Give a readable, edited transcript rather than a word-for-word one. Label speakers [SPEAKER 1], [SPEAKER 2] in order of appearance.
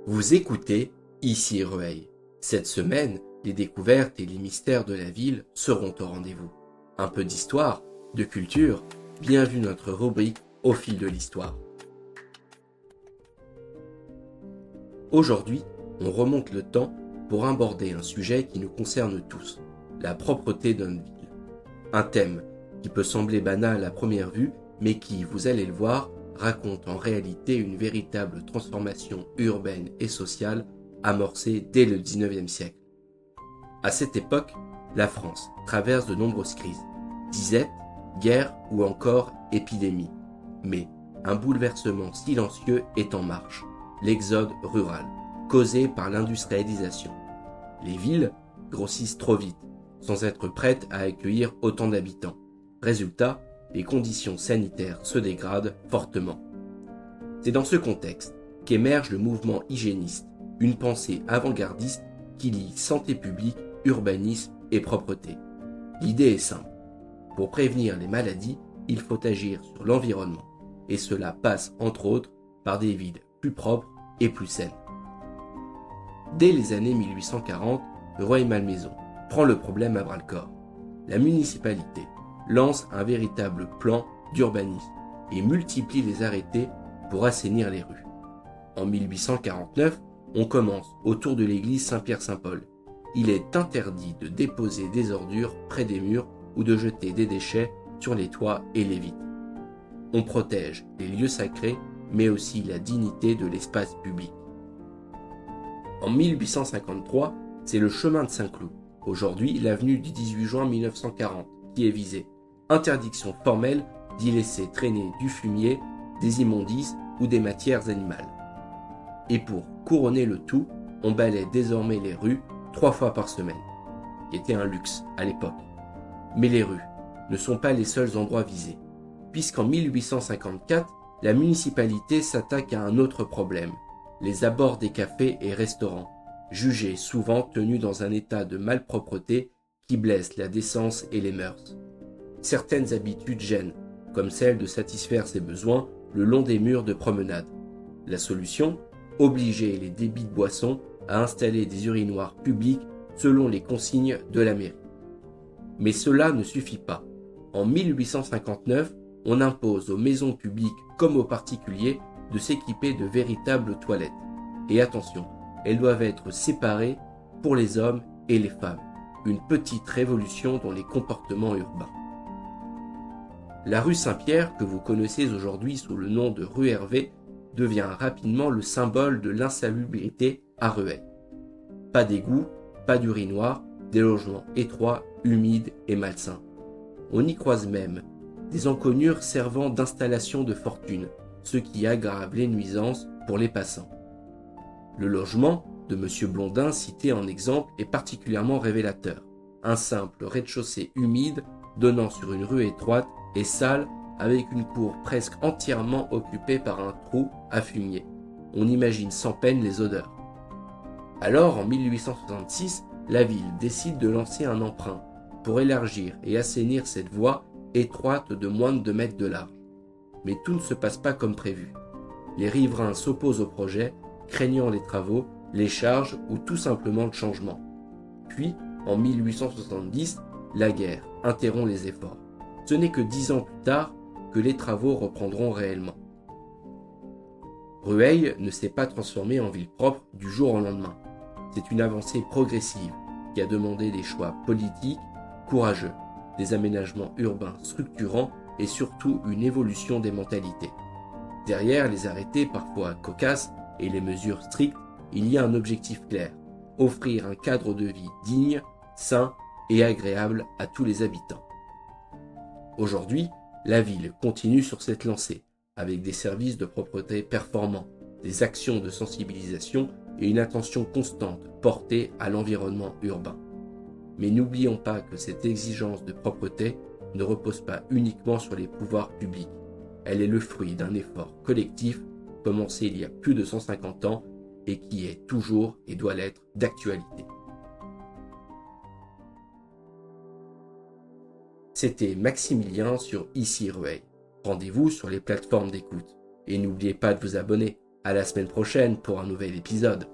[SPEAKER 1] Vous écoutez Ici Rueil. Cette semaine, les découvertes et les mystères de la ville seront au rendez-vous. Un peu d'histoire, de culture, bienvenue notre rubrique Au fil de l'histoire. Aujourd'hui, on remonte le temps pour aborder un sujet qui nous concerne tous, la propreté d'une ville. Un thème qui peut sembler banal à première vue, mais qui, vous allez le voir, raconte en réalité une véritable transformation urbaine et sociale amorcée dès le XIXe siècle. À cette époque, la France traverse de nombreuses crises, disette, guerre ou encore épidémie. Mais un bouleversement silencieux est en marche, l'exode rural, causé par l'industrialisation. Les villes grossissent trop vite, sans être prêtes à accueillir autant d'habitants. Résultat, les conditions sanitaires se dégradent fortement. C'est dans ce contexte qu'émerge le mouvement hygiéniste, une pensée avant-gardiste qui lie santé publique, urbanisme et propreté. L'idée est simple. Pour prévenir les maladies, il faut agir sur l'environnement, et cela passe entre autres par des villes plus propres et plus saines. Dès les années 1840, Rueil-Malmaison prend le problème à bras-le-corps. La municipalité lance un véritable plan d'urbanisme et multiplie les arrêtés pour assainir les rues. En 1849, on commence autour de l'église Saint-Pierre-Saint-Paul. Il est interdit de déposer des ordures près des murs ou de jeter des déchets sur les toits et les vitres. On protège les lieux sacrés, mais aussi la dignité de l'espace public. En 1853, c'est le chemin de Saint-Cloud, aujourd'hui l'avenue du 18 juin 1940, qui est visée. Interdiction formelle d'y laisser traîner du fumier, des immondices ou des matières animales. Et pour couronner le tout, on balaie désormais les rues 3 fois par semaine, qui était un luxe à l'époque. Mais les rues ne sont pas les seuls endroits visés, puisqu'en 1854, la municipalité s'attaque à un autre problème, les abords des cafés et restaurants, jugés souvent tenus dans un état de malpropreté qui blesse la décence et les mœurs. Certaines habitudes gênent, comme celle de satisfaire ses besoins le long des murs de promenade. La solution ? Obliger les débits de boissons à installer des urinoirs publics selon les consignes de la mairie. Mais cela ne suffit pas. En 1859, on impose aux maisons publiques comme aux particuliers de s'équiper de véritables toilettes. Et attention, elles doivent être séparées pour les hommes et les femmes. Une petite révolution dans les comportements urbains. La rue Saint-Pierre, que vous connaissez aujourd'hui sous le nom de rue Hervé, devient rapidement le symbole de l'insalubrité à Rueil. Pas d'égout, pas d'urinoir, des logements étroits, humides et malsains. On y croise même des encoignures servant d'installation de fortune, ce qui aggrave les nuisances pour les passants. Le logement de M. Blondin cité en exemple est particulièrement révélateur. Un simple rez-de-chaussée humide donnant sur une rue étroite et sale avec une cour presque entièrement occupée par un trou à fumier. On imagine sans peine les odeurs. Alors, en 1866, la ville décide de lancer un emprunt pour élargir et assainir cette voie étroite de moins de 2 mètres de large. Mais tout ne se passe pas comme prévu. Les riverains s'opposent au projet, craignant les travaux, les charges ou tout simplement le changement. Puis, en 1870, la guerre interrompt les efforts. Ce n'est que 10 ans plus tard que les travaux reprendront réellement. Rueil ne s'est pas transformé en ville propre du jour au lendemain. C'est une avancée progressive qui a demandé des choix politiques courageux, des aménagements urbains structurants et surtout une évolution des mentalités. Derrière les arrêtés parfois cocasses et les mesures strictes, il y a un objectif clair, offrir un cadre de vie digne, sain et agréable à tous les habitants. Aujourd'hui, la ville continue sur cette lancée, avec des services de propreté performants, des actions de sensibilisation et une attention constante portée à l'environnement urbain. Mais n'oublions pas que cette exigence de propreté ne repose pas uniquement sur les pouvoirs publics. Elle est le fruit d'un effort collectif commencé il y a plus de 150 ans et qui est toujours et doit l'être d'actualité. C'était Maximilien sur Ici Rueil. Rendez-vous sur les plateformes d'écoute. Et n'oubliez pas de vous abonner. À la semaine prochaine pour un nouvel épisode.